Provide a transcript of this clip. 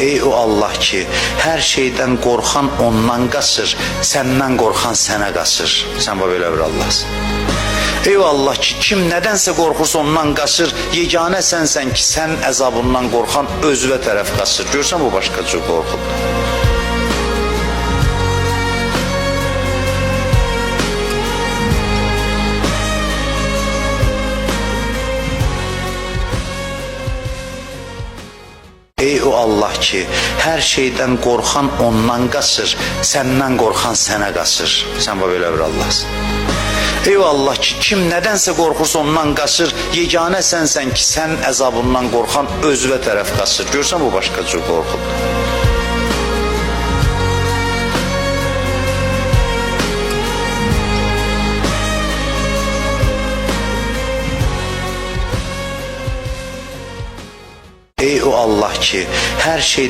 Ey o Allah ki, hər şeydən qorxan ondan qaçır, səndən qorxan sənə qaçır. Sən belə bir Allahsın. Ey o Allah ki, kim nədənsə qorxursa ondan qaçır, yeganə sənsən ki, sən əzabından qorxan özünə tərəf qaçır. Görsən bu başqa cür qorxudur. Ey o Allah ki, hər şeydən qorxan ondan qaçır, səndən qorxan sənə qaçır. Sən belə bir Allahsın. Ey o Allah ki, kim nədənsə qorxursa ondan qaçır, yeganə sənsən ki, sən əzabından qorxan özünə tərəf qaçır. Görsən bu başqa cür qorxudur. Ey o Allah ki, hər şey